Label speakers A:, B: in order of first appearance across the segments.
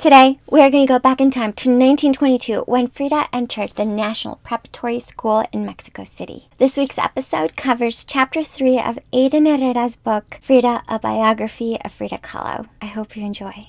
A: Today, we are going to go back in time to 1922 when Frida entered the National Preparatory School in Mexico City. This week's episode covers Chapter 3 of Hayden Herrera's book, Frida, A Biography of Frida Kahlo. I hope you enjoy.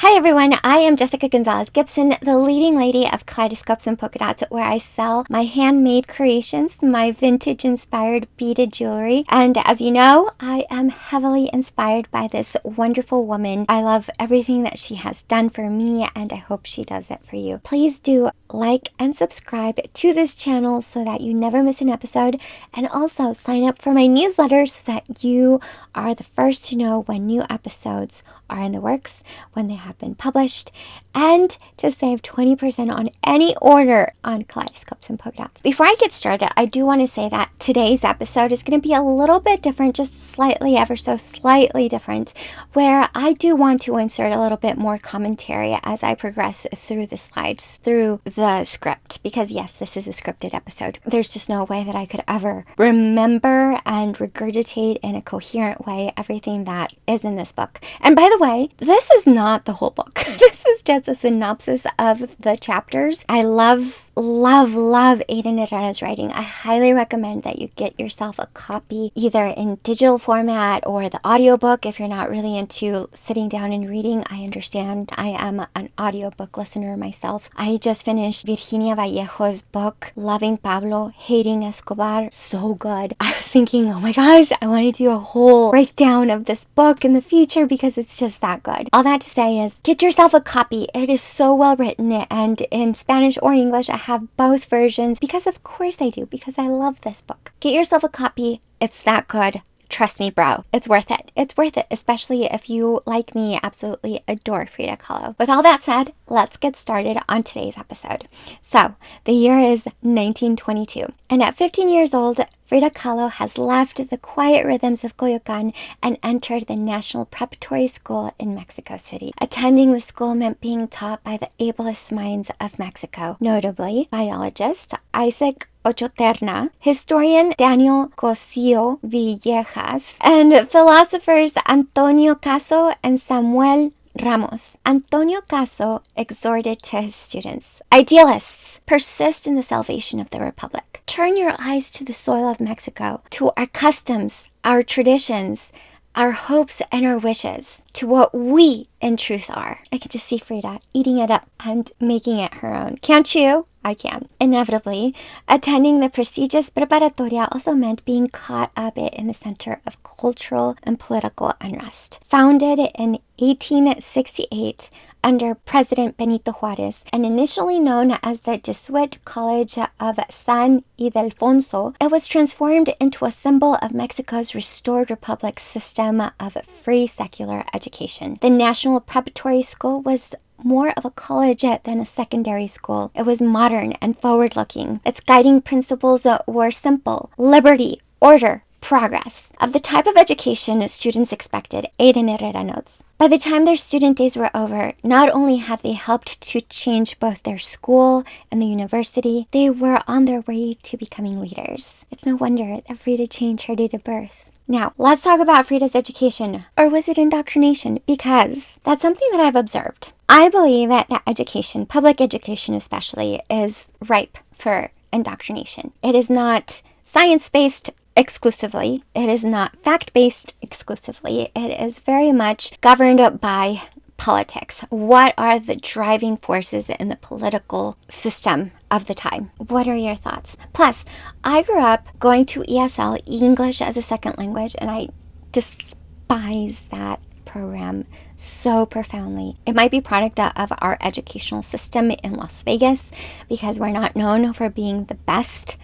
A: Hi everyone, I am Jessica Gonzalez Gibson, the leading lady of Kaleidoscopes and Polka Dots, where I sell my handmade creations, my vintage-inspired beaded jewelry. And as you know, I am heavily inspired by this wonderful woman. I love everything that she has done for me, and I hope she does it for you. Please do like and subscribe to this channel so that you never miss an episode, and also sign up for my newsletter so that you are the first to know when new episodes are in the works, when they have been published, and to save 20% on any order on Kaleidoscopes and Polka Dots. Before I get started, I do want to say that today's episode is going to be a little bit different, just slightly, ever so slightly different, where I do want to insert a little bit more commentary as I progress through the slides, through the script, because yes, this is a scripted episode. There's just no way that I could ever remember and regurgitate in a coherent way everything that is in this book. And by the way, this is not the whole book. This is just a synopsis of the chapters. I love Hayden Herrera's writing. I highly recommend that you get yourself a copy either in digital format or the audiobook if you're not really into sitting down and reading. I understand. I am an audiobook listener myself. I just finished Virginia Vallejo's book, Loving Pablo, Hating Escobar. So good. I was thinking, oh my gosh, I want to do a whole breakdown of this book in the future because it's just that good. All that to say is get yourself a copy. It is so well written, and in Spanish or English, I have both versions because of course I do, because I love this book. Get yourself a copy. It's that good. Trust me, bro. It's worth it. It's worth it, especially if you, like me, absolutely adore Frida Kahlo. With all that said, let's get started on today's episode. So, the year is 1922, and at 15 years old, Frida Kahlo has left the quiet rhythms of Coyoacan and entered the National Preparatory School in Mexico City. Attending the school meant being taught by the ablest minds of Mexico, notably biologist Isaac Ochoterna, historian Daniel Cosío Villegas, and philosophers Antonio Caso and Samuel Ramos. Antonio Caso exhorted to his students, idealists, persist in the salvation of the Republic. Turn your eyes to the soil of Mexico, to our customs, our traditions, our hopes and our wishes, to what we in truth are. I could just see Frida eating it up and making it her own. Can't you? I can. Inevitably, attending the prestigious Preparatoria also meant being caught up in the center of cultural and political unrest. Founded in 1868 under President Benito Juarez, and initially known as the Jesuit College of San Ildefonso, it was transformed into a symbol of Mexico's restored republic system of free secular education. The National Preparatory School was more of a college than a secondary school. It was modern and forward-looking. Its guiding principles were simple: liberty, order, progress. Of the type of education students expected, Hayden Herrera notes, by the time their student days were over, not only had they helped to change both their school and the university, they were on their way to becoming leaders. It's no wonder that Frida changed her date of birth. Now, let's talk about Frida's education. Or was it indoctrination? Because that's something that I've observed. I believe that education, public education especially, is ripe for indoctrination. It is not science-based exclusively. It is not fact-based exclusively. It is very much governed by politics. What are the driving forces in the political system of the time? What are your thoughts? Plus, I grew up going to ESL, English as a second language, and I despise that program so profoundly. It might be product of our educational system in Las Vegas because we're not known for being the best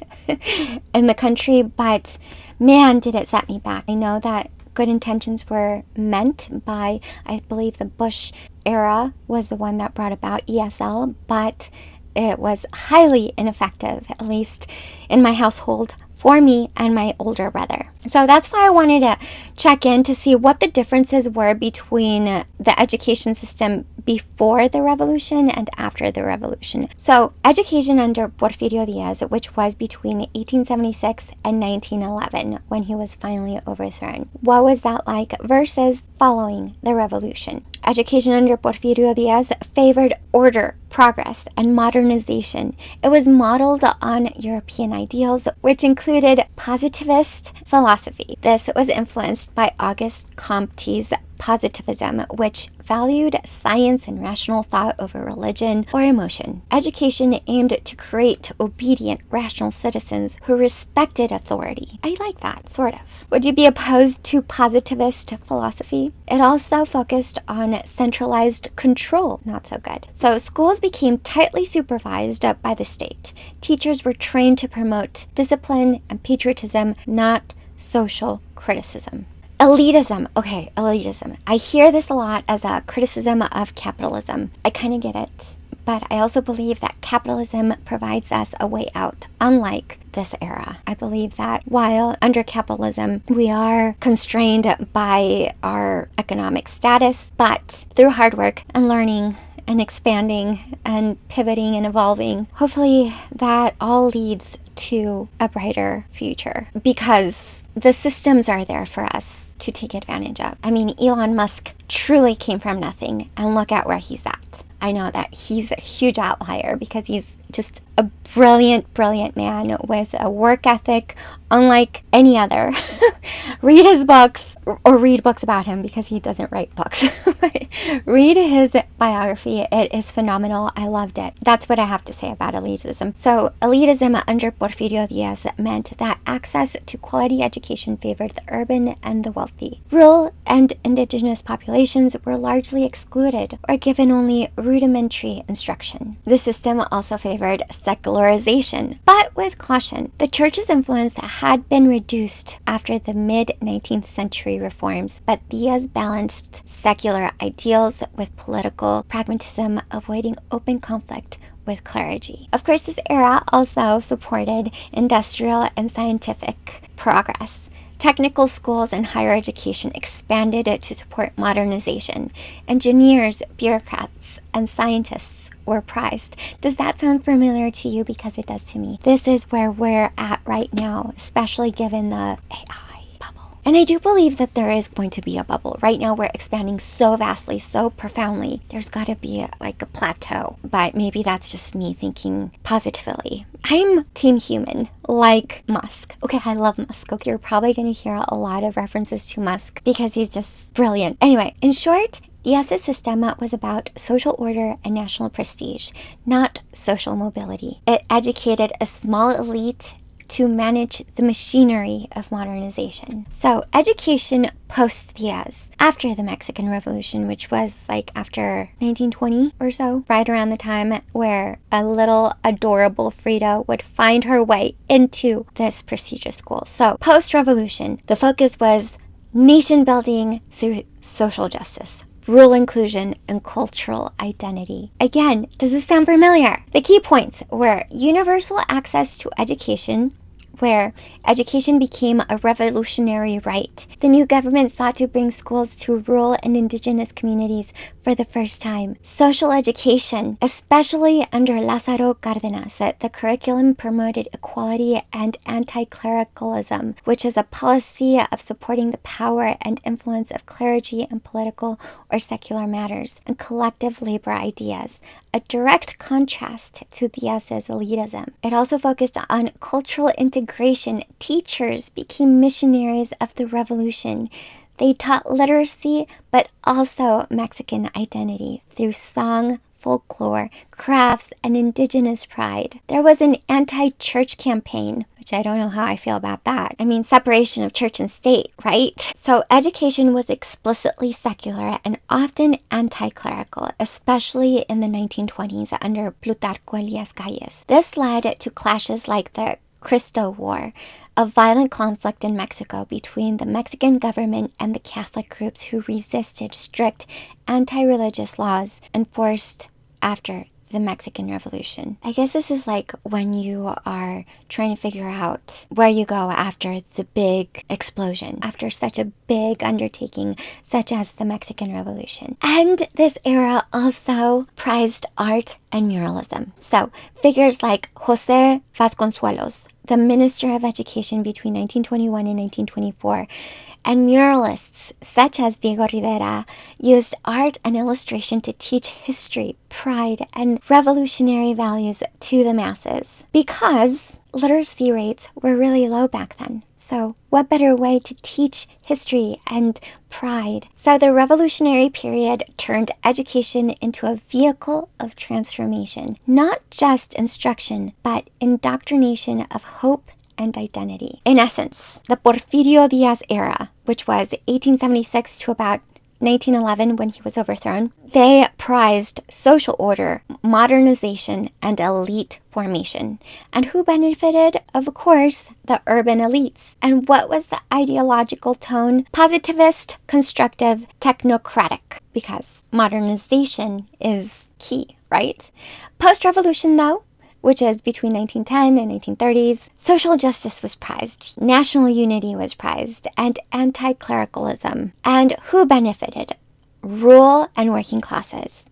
A: in the country, but man, did it set me back. I know that good intentions were meant by, I believe the Bush era was the one that brought about ESL, but it was highly ineffective, at least in my household, for me and my older brother. So that's why I wanted to check in to see what the differences were between the education system before the revolution and after the revolution. So education under Porfirio Diaz, which was between 1876 and 1911, when he was finally overthrown. What was that like versus following the revolution? Education under Porfirio Diaz favored order, progress, and modernization. It was modeled on European ideals, which included positivist philosophy. This was influenced by Auguste Comte's Positivism, which valued science and rational thought over religion or emotion. Education aimed to create obedient, rational citizens who respected authority. I like that, sort of. Would you be opposed to positivist philosophy? It also focused on centralized control. Not so good. So schools became tightly supervised by the state. Teachers were trained to promote discipline and patriotism, not social criticism. Elitism. Okay, elitism. I hear this a lot as a criticism of capitalism. I kind of get it. But I also believe that capitalism provides us a way out, unlike this era. I believe that while under capitalism, we are constrained by our economic status, but through hard work and learning and expanding and pivoting and evolving, hopefully that all leads to a brighter future, because the systems are there for us to take advantage of. I mean, Elon Musk truly came from nothing, and look at where he's at. I know that he's a huge outlier because he's just a brilliant, brilliant man with a work ethic unlike any other. Read his books, or read books about him because he doesn't write books. Read his biography. It is phenomenal. I loved it. That's what I have to say about elitism. So elitism under Porfirio Diaz meant that access to quality education favored the urban and the wealthy. Rural and indigenous populations were largely excluded or given only rudimentary instruction. The system also favored secularization, but with caution. The church's influence had been reduced after the mid-19th century reforms, but Diaz balanced secular ideals with political pragmatism, avoiding open conflict with clergy. Of course, this era also supported industrial and scientific progress. Technical schools and higher education expanded to support modernization. Engineers, bureaucrats, and scientists were prized. Does that sound familiar to you? Because it does to me. This is where we're at right now, especially given the AI bubble. And I do believe that there is going to be a bubble. Right now we're expanding so vastly, so profoundly. There's got to be like a plateau. But maybe that's just me thinking positively. I'm team human, like Musk. Okay, I love Musk. Okay, you're probably going to hear a lot of references to Musk because he's just brilliant. Anyway, in short, Diaz's system was about social order and national prestige, not social mobility. It educated a small elite to manage the machinery of modernization. So education post-Diaz, after the Mexican Revolution, which was like after 1920 or so, right around the time where a little adorable Frida would find her way into this prestigious school. So post-revolution, the focus was nation building through social justice, rural inclusion, and cultural identity. Again, does this sound familiar? The key points were universal access to education, where education became a revolutionary right. The new government sought to bring schools to rural and indigenous communities for the first time. Social education, especially under Lázaro Cárdenas, the curriculum promoted equality and anti-clericalism, which is a policy of supporting the power and influence of clergy in political or secular matters, and collective labor ideas, a direct contrast to Diaz's elitism. It also focused on cultural integration. Teachers became missionaries of the revolution. They taught literacy, but also Mexican identity through song, folklore, crafts, and indigenous pride. There was an anti-church campaign, which I don't know how I feel about that. I mean, separation of church and state, right? So education was explicitly secular and often anti-clerical, especially in the 1920s under Plutarco Elias Calles. This led to clashes like the Cristero War, a violent conflict in Mexico between the Mexican government and the Catholic groups who resisted strict anti-religious laws enforced after the Mexican Revolution. I guess this is like when you are trying to figure out where you go after the big explosion, after such a big undertaking such as the Mexican Revolution. And this era also prized art and muralism. So figures like Jose Vasconcelos, the Minister of Education between 1921 and 1924, and muralists such as Diego Rivera used art and illustration to teach history, pride, and revolutionary values to the masses because literacy rates were really low back then. So what better way to teach history and pride? So the revolutionary period turned education into a vehicle of transformation, not just instruction, but indoctrination of hope and identity. In essence, the Porfirio Diaz era, which was 1876 to about 1911 when he was overthrown, they prized social order, modernization, and elite formation. And who benefited? Of course, the urban elites. And what was the ideological tone? Positivist, constructive, technocratic, because modernization is key, right? Post-revolution, though, which is between 1910 and 1930s, social justice was prized, national unity was prized, and anti-clericalism. And who benefited? Rural and working classes.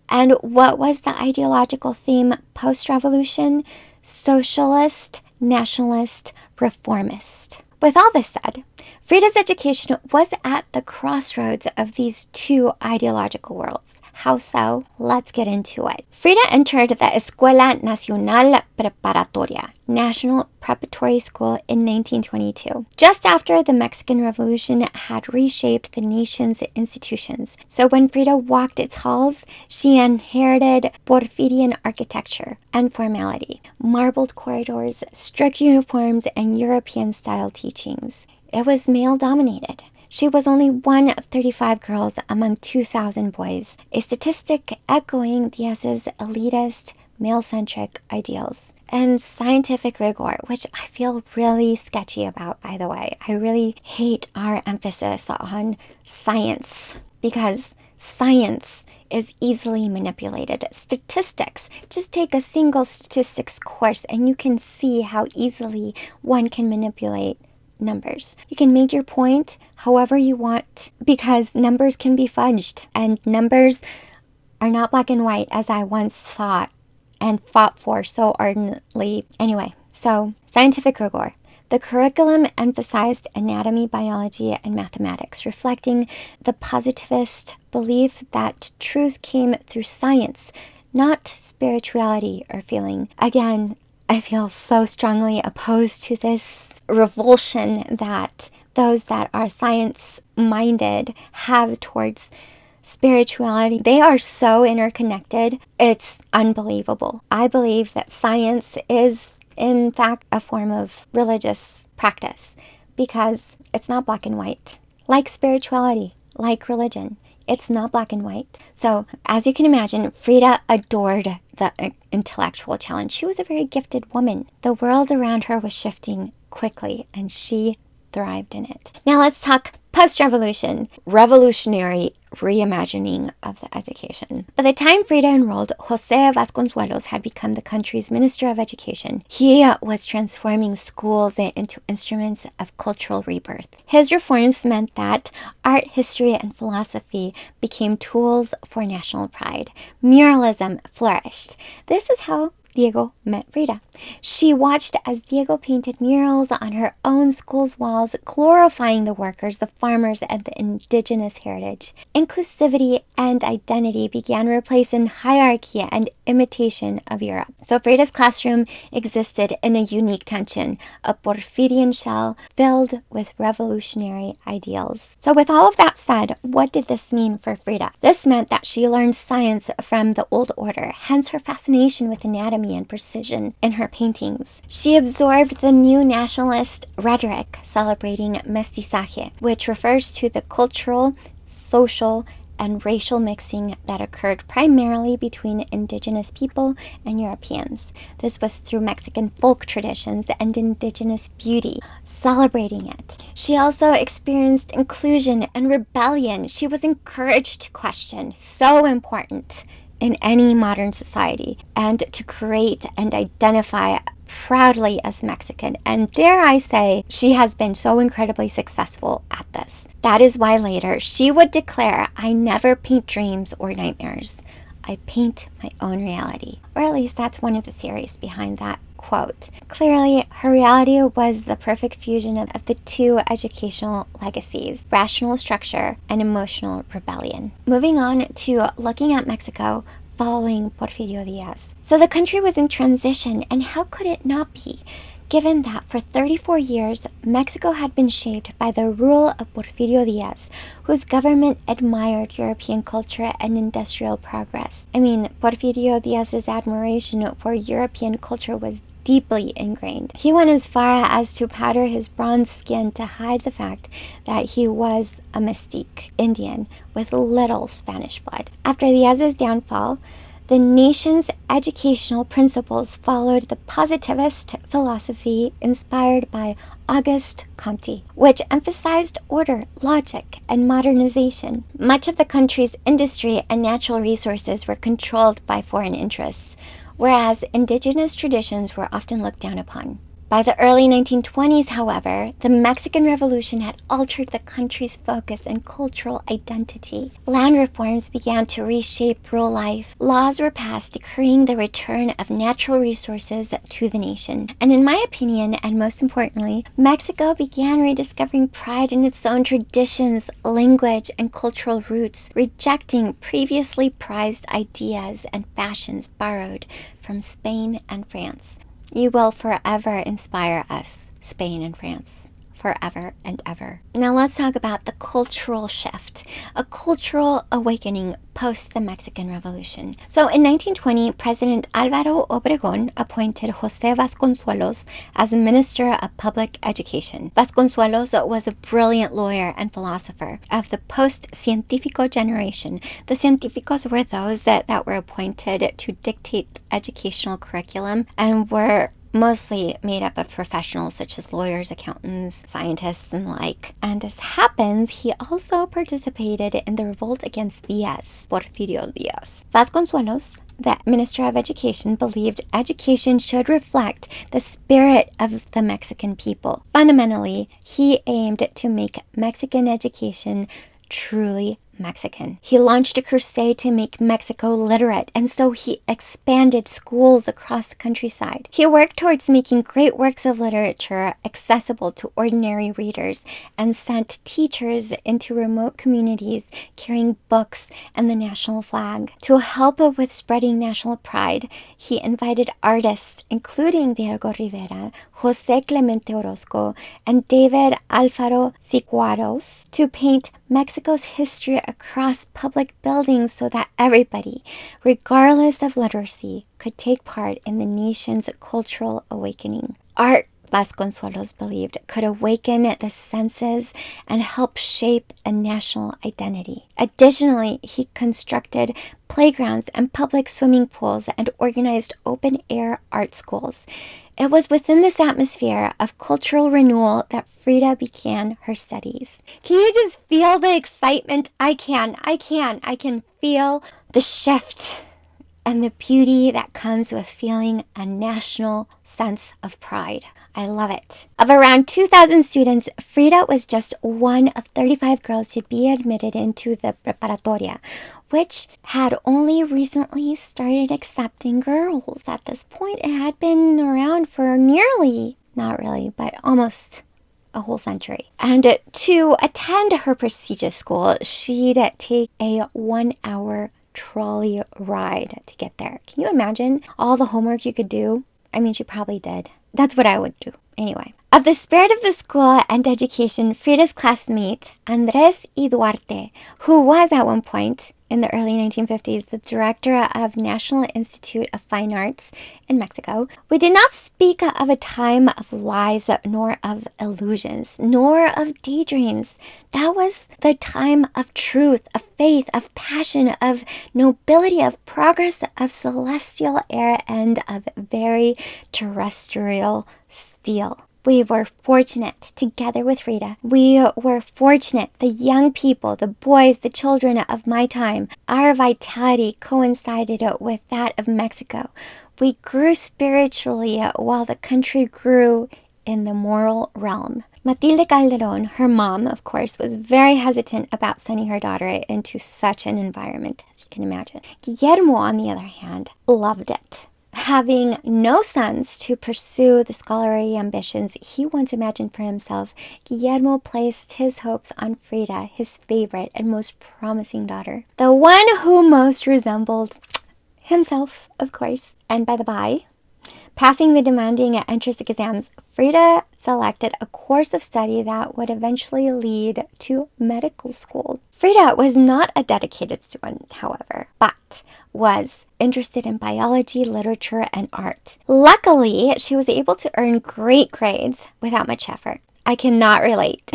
A: And what was the ideological theme post-revolution? Socialist, nationalist, reformist. With all this said, Frida's education was at the crossroads of these two ideological worlds. How so? Let's get into it. Frida entered the Escuela Nacional Preparatoria, National Preparatory School, in 1922, just after the Mexican Revolution had reshaped the nation's institutions. So when Frida walked its halls, she inherited Porfirian architecture and formality, marbled corridors, strict uniforms, and European-style teachings. It was male-dominated. She was only one of 35 girls among 2,000 boys, a statistic echoing Diaz's elitist, male-centric ideals. And scientific rigor, which I feel really sketchy about, by the way. I really hate our emphasis on science because science is easily manipulated. Statistics, just take a single statistics course and you can see how easily one can manipulate numbers. You can make your point however you want because numbers can be fudged and numbers are not black and white as I once thought and fought for so ardently. Anyway, so scientific rigor. The curriculum emphasized anatomy, biology, and mathematics, reflecting the positivist belief that truth came through science, not spirituality or feeling. Again, I feel so strongly opposed to this revulsion that those that are science-minded have towards spirituality. They are so interconnected. It's unbelievable. I believe that science is, in fact, a form of religious practice because it's not black and white. Like spirituality, like religion, it's not black and white. So, as you can imagine, Frida adored the intellectual challenge. She was a very gifted woman. The world around her was shifting quickly, and she thrived in it. Now let's talk post-revolution, revolutionary reimagining of the education. By the time Frida enrolled, Jose Vasconcelos had become the country's Minister of Education. He was transforming schools into instruments of cultural rebirth. His reforms meant that art, history, and philosophy became tools for national pride. Muralism flourished. This is how Diego met Frida. She watched as Diego painted murals on her own school's walls, glorifying the workers, the farmers, and the indigenous heritage. Inclusivity and identity began replacing hierarchy and imitation of Europe. So Frida's classroom existed in a unique tension, a Porfirian shell filled with revolutionary ideals. So with all of that said, what did this mean for Frida? This meant that she learned science from the old order, hence her fascination with anatomy and precision in her paintings. She absorbed the new nationalist rhetoric celebrating Mestizaje, which refers to the cultural, social, and racial mixing that occurred primarily between indigenous people and Europeans. This was through Mexican folk traditions and indigenous beauty, celebrating it. She also experienced inclusion and rebellion. She was encouraged to question, so important. in any modern society and to create and identify proudly as Mexican. And dare I say, she has been so incredibly successful at this. That is why later she would declare, "I never paint dreams or nightmares. I paint my own reality." Or at least that's one of the theories behind that quote. Clearly, her reality was the perfect fusion of the two educational legacies, rational structure and emotional rebellion. Moving on to looking at Mexico following Porfirio Diaz. So the country was in transition, and how could it not be? Given that for 34 years, Mexico had been shaped by the rule of Porfirio Diaz, whose government admired European culture and industrial progress. I mean, Porfirio Diaz's admiration for European culture was deeply ingrained. He went as far as to powder his bronze skin to hide the fact that he was a mestizo Indian with little Spanish blood. After Diaz's downfall, the nation's educational principles followed the positivist philosophy inspired by Auguste Comte, which emphasized order, logic, and modernization. Much of the country's industry and natural resources were controlled by foreign interests, whereas indigenous traditions were often looked down upon. By the early 1920s, however, the Mexican Revolution had altered the country's focus and cultural identity. Land reforms began to reshape rural life. Laws were passed decreeing the return of natural resources to the nation. And in my opinion, and most importantly, Mexico began rediscovering pride in its own traditions, language, and cultural roots, rejecting previously prized ideas and fashions borrowed from Spain and France. You will forever inspire us, Spain and France, forever and ever. Now let's talk about the cultural shift, a cultural awakening post the Mexican Revolution. So in 1920, President Álvaro Obregón appointed José Vasconcelos as Minister of Public Education. Vasconcelos was a brilliant lawyer and philosopher of the post-científico generation. The científicos were those that were appointed to dictate educational curriculum and were mostly made up of professionals such as lawyers, accountants, scientists, and like. And as happens, he also participated in the revolt against Diaz, Porfirio Diaz. Vasconcelos, the Minister of Education, believed education should reflect the spirit of the Mexican people. Fundamentally, he aimed to make Mexican education truly Mexican. He launched a crusade to make Mexico literate, and so he expanded schools across the countryside. He worked towards making great works of literature accessible to ordinary readers and sent teachers into remote communities carrying books and the national flag. To help with spreading national pride, he invited artists, including Diego Rivera, José Clemente Orozco, and David Alfaro Siqueiros, to paint Mexico's history across public buildings so that everybody, regardless of literacy, could take part in the nation's cultural awakening. Art, Vasconcelos believed, could awaken the senses and help shape a national identity. Additionally, he constructed playgrounds and public swimming pools and organized open-air art schools. It was within this atmosphere of cultural renewal that Frida began her studies. Can you just feel the excitement? I can feel the shift and the beauty that comes with feeling a national sense of pride. I love it. Of around 2,000 students, Frida was just one of 35 girls to be admitted into the Preparatoria, which had only recently started accepting girls. At this point, it had been around for nearly, not really, but almost a whole century. And to attend her prestigious school, she'd take a 1-hour trolley ride to get there. Can you imagine all the homework you could do? I mean, she probably did. That's what I would do. Anyway. Of the spirit of the school and education, Frida's classmate, Andrés Iduarte, who was at one point in the early 1950s the director of National Institute of Fine Arts in Mexico, we did not speak of a time of lies, nor of illusions, nor of daydreams. That was the time of truth, of faith, of passion, of nobility, of progress, of celestial air, and of very terrestrial steel. We were fortunate, together with Frida, we were fortunate, the young people, the boys, the children of my time, our vitality coincided with that of Mexico. We grew spiritually while the country grew in the moral realm. Matilde Calderon, her mom, of course, was very hesitant about sending her daughter into such an environment, as you can imagine. Guillermo, on the other hand, loved it. Having no sons to pursue the scholarly ambitions he once imagined for himself, Guillermo placed his hopes on Frida, his favorite and most promising daughter. The one who most resembled himself, of course. And by the by, passing the demanding entrance exams, Frida selected a course of study that would eventually lead to medical school. Frida was not a dedicated student, however, but was interested in biology, literature, and art. Luckily, she was able to earn great grades without much effort. I cannot relate.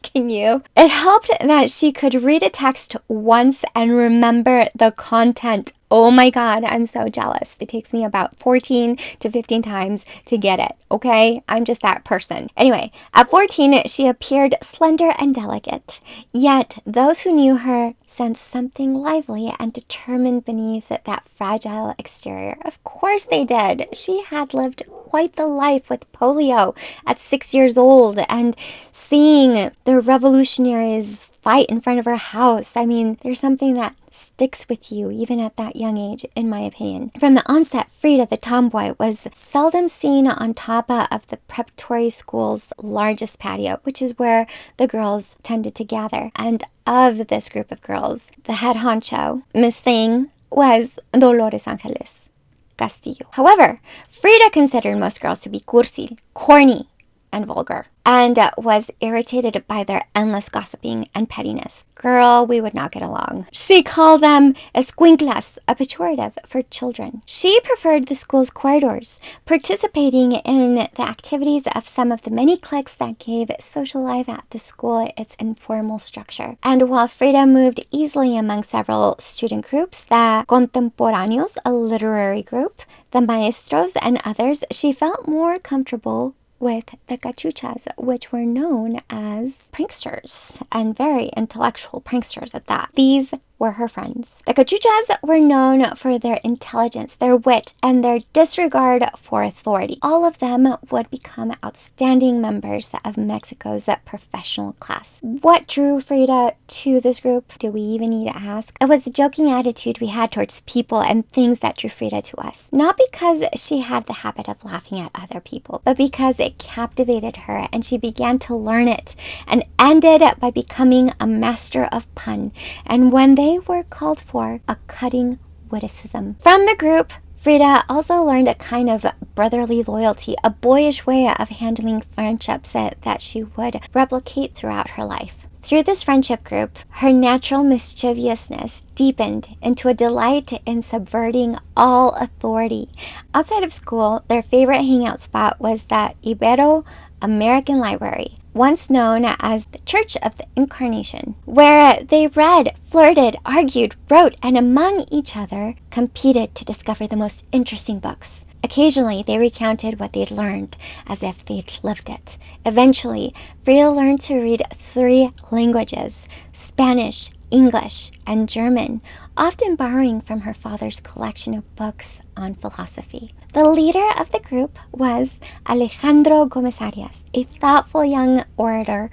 A: Can you? It helped that she could read a text once and remember the content. Oh my God, I'm so jealous. It takes me about 14 to 15 times to get it, okay? I'm just that person. Anyway, at 14, she appeared slender and delicate. Yet, those who knew her sensed something lively and determined beneath that fragile exterior. Of course they did. She had lived quite the life with polio at 6 years old and seeing the revolutionaries fight in front of her house. I mean, there's something that sticks with you even at that young age, in my opinion. From the onset, Frida, the tomboy, was seldom seen on top of the preparatory school's largest patio, which is where the girls tended to gather. And of this group of girls, the head honcho, Miss Thing, was Dolores Angeles Castillo. However, Frida considered most girls to be cursi, corny, and vulgar, and was irritated by their endless gossiping and pettiness. Girl, we would not get along. She called them escuinclas, a pejorative for children. She preferred the school's corridors, participating in the activities of some of the many cliques that gave social life at the school its informal structure. And while Frida moved easily among several student groups, the Contemporáneos, a literary group, the Maestros, and others, she felt more comfortable with the cachuchas, which were known as pranksters, and very intellectual pranksters at that. These were her friends. The cachuchas were known for their intelligence, their wit, and their disregard for authority. All of them would become outstanding members of Mexico's professional class. What drew Frida to this group? Do we even need to ask? It was the joking attitude we had towards people and things that drew Frida to us. Not because she had the habit of laughing at other people, but because it captivated her and she began to learn it and ended by becoming a master of pun. And when they were called for, a cutting witticism. From the group, Frida also learned a kind of brotherly loyalty, a boyish way of handling friendships that she would replicate throughout her life. Through this friendship group, her natural mischievousness deepened into a delight in subverting all authority. Outside of school, their favorite hangout spot was the Ibero-American Library, once known as the Church of the Incarnation, where they read, flirted, argued, wrote, and among each other competed to discover the most interesting books. Occasionally, they recounted what they'd learned as if they'd lived it. Eventually, Frida learned to read 3 languages: Spanish, English, and German, often borrowing from her father's collection of books on philosophy. The leader of the group was Alejandro Gómez Arias, a thoughtful young orator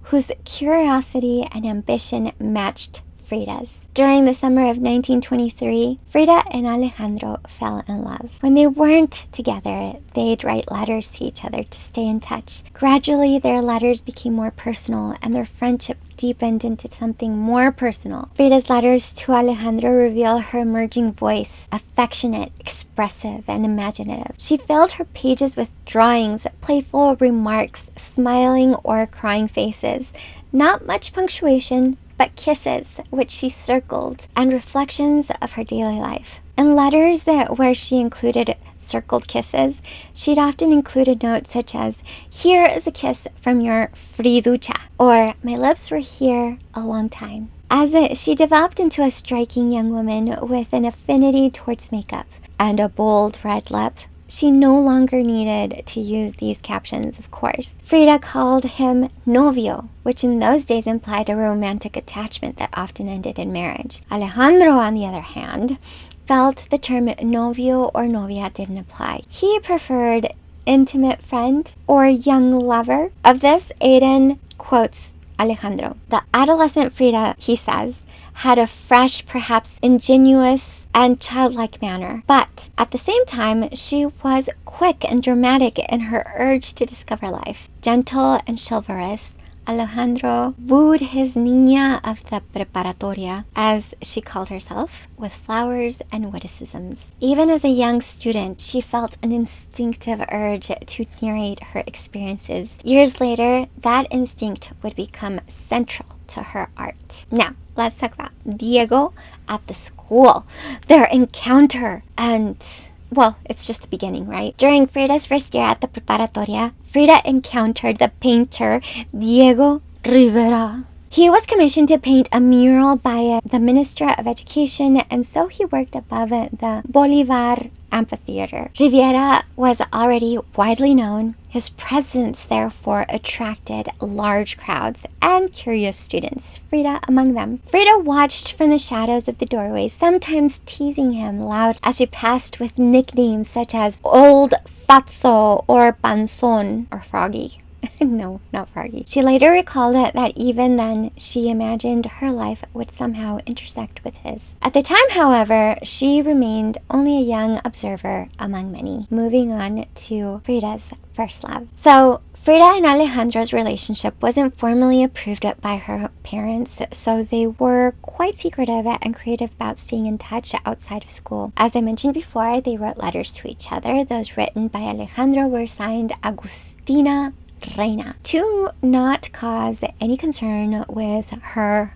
A: whose curiosity and ambition matched Frida's. During the summer of 1923, Frida and Alejandro fell in love. When they weren't together, they'd write letters to each other to stay in touch. Gradually, their letters became more personal, and their friendship deepened into something more personal. Frida's letters to Alejandro reveal her emerging voice, affectionate, expressive, and imaginative. She filled her pages with drawings, playful remarks, smiling or crying faces. Not much punctuation, but kisses, which she circled, and reflections of her daily life. In letters where she included circled kisses, she'd often include a note such as, "Here is a kiss from your Friducha," or "My lips were here a long time." As she developed into a striking young woman with an affinity towards makeup and a bold red lip, she no longer needed to use these captions, of course. Frida called him novio, which in those days implied a romantic attachment that often ended in marriage. Alejandro, on the other hand, felt the term novio or novia didn't apply. He preferred intimate friend or young lover. Of this, Hayden quotes Alejandro. The adolescent Frida, he says, had a fresh, perhaps ingenuous and childlike manner, but at the same time, she was quick and dramatic in her urge to discover life. Gentle and chivalrous, Alejandro wooed his niña of the Preparatoria, as she called herself, with flowers and witticisms. Even as a young student, she felt an instinctive urge to narrate her experiences. Years later, that instinct would become central to her art. Now, let's talk about Diego at the school, their encounter, and well, it's just the beginning, right? During Frida's first year at the Preparatoria, Frida encountered the painter Diego Rivera. He was commissioned to paint a mural by the Minister of Education, and so he worked above the Bolivar amphitheater. Rivera was already widely known. His presence therefore attracted large crowds and curious students, Frida among them. Frida watched from the shadows of the doorway, sometimes teasing him loud as she passed with nicknames such as Old Fatso or Panzon or Froggy. No, not Froggy. She later recalled that even then, she imagined her life would somehow intersect with his. At the time, however, she remained only a young observer among many. Moving on to Frida's first love. So, Frida and Alejandro's relationship wasn't formally approved by her parents, so they were quite secretive and creative about staying in touch outside of school. As I mentioned before, they wrote letters to each other. Those written by Alejandro were signed Agustina Reina, to not cause any concern with her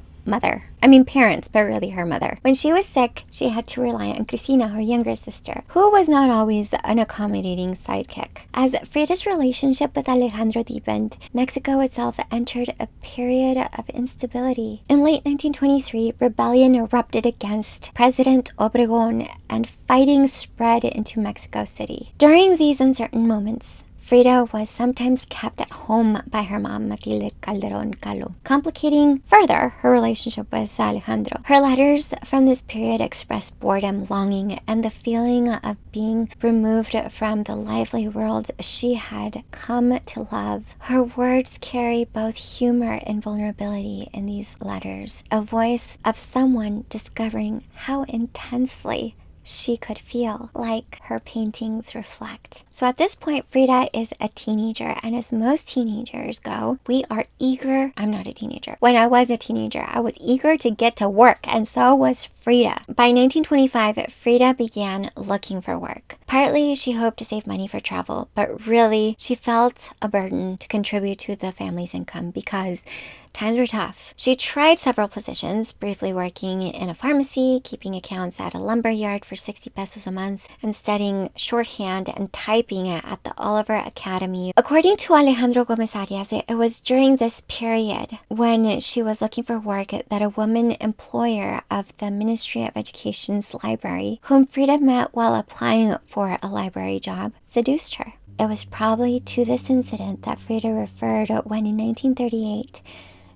A: parents, but really her mother. When she was sick, she had to rely on Cristina, her younger sister, who was not always an accommodating sidekick. As Frida's relationship with Alejandro deepened, Mexico itself entered a period of instability. In late 1923, rebellion erupted against President Obregón, and fighting spread into Mexico City. During these uncertain moments, Frida was sometimes kept at home by her mom, Matilde Calderón Kahlo, complicating further her relationship with Alejandro. Her letters from this period express boredom, longing, and the feeling of being removed from the lively world she had come to love. Her words carry both humor and vulnerability in these letters, a voice of someone discovering how intensely she could feel, like her paintings reflect. So at this point, Frida is a teenager, and as most teenagers go, we are eager. I'm not a teenager. When I was a teenager, I was eager to get to work, and so was Frida. By 1925, Frida began looking for work. Partly, she hoped to save money for travel, but really, she felt a burden to contribute to the family's income because times were tough. She tried several positions, briefly working in a pharmacy, keeping accounts at a lumber yard for 60 pesos a month, and studying shorthand and typing at the Oliver Academy. According to Alejandro Gomez Arias, it was during this period when she was looking for work that a woman employer of the Ministry of Education's library, whom Frida met while applying for a library job, seduced her. It was probably to this incident that Frida referred when in 1938,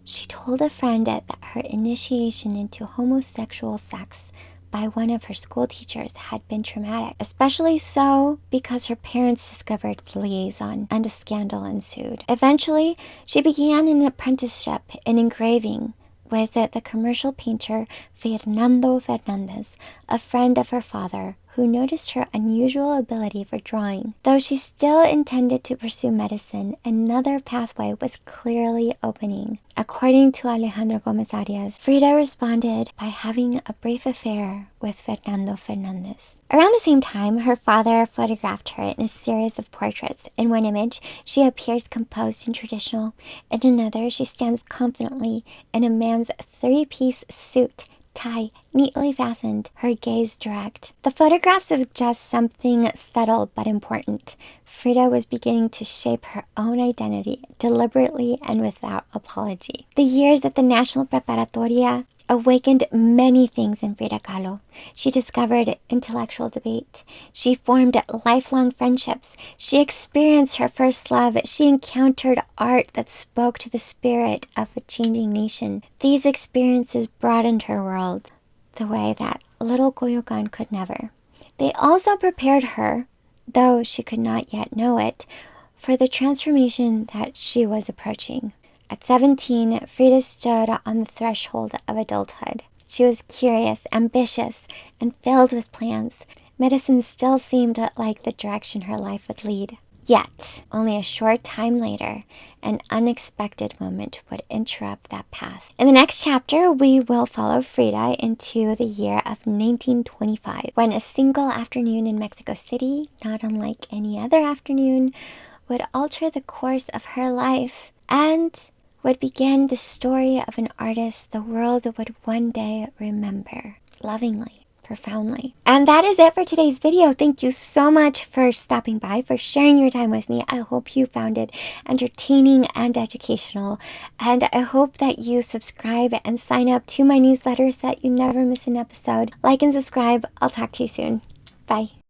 A: she told a friend that her initiation into homosexual sex by one of her school teachers had been traumatic, especially so because her parents discovered the liaison and a scandal ensued. Eventually, she began an apprenticeship in engraving with the commercial painter Fernando Fernandez, a friend of her father, who noticed her unusual ability for drawing. Though she still intended to pursue medicine, another pathway was clearly opening. According to Alejandro Gomez Arias, Frida responded by having a brief affair with Fernando Fernandez. Around the same time, her father photographed her in a series of portraits. In one image, she appears composed and traditional. In another, she stands confidently in a man's three-piece suit, tie neatly fastened, her gaze direct. The photographs suggest something subtle but important. Frida was beginning to shape her own identity deliberately and without apology. The years at the National Preparatoria awakened many things in Frida Kahlo. She discovered intellectual debate. She formed lifelong friendships. She experienced her first love. She encountered art that spoke to the spirit of a changing nation. These experiences broadened her world the way that little Coyoacan could never. They also prepared her, though she could not yet know it, for the transformation that she was approaching. At 17, Frida stood on the threshold of adulthood. She was curious, ambitious, and filled with plans. Medicine still seemed like the direction her life would lead. Yet, only a short time later, an unexpected moment would interrupt that path. In the next chapter, we will follow Frida into the year of 1925, when a single afternoon in Mexico City, not unlike any other afternoon, would alter the course of her life and would begin the story of an artist the world would one day remember lovingly, profoundly. And that is it for today's video. Thank you so much for stopping by, for sharing your time with me. I hope you found it entertaining and educational. And I hope that you subscribe and sign up to my newsletter so that you never miss an episode. Like and subscribe. I'll talk to you soon. Bye.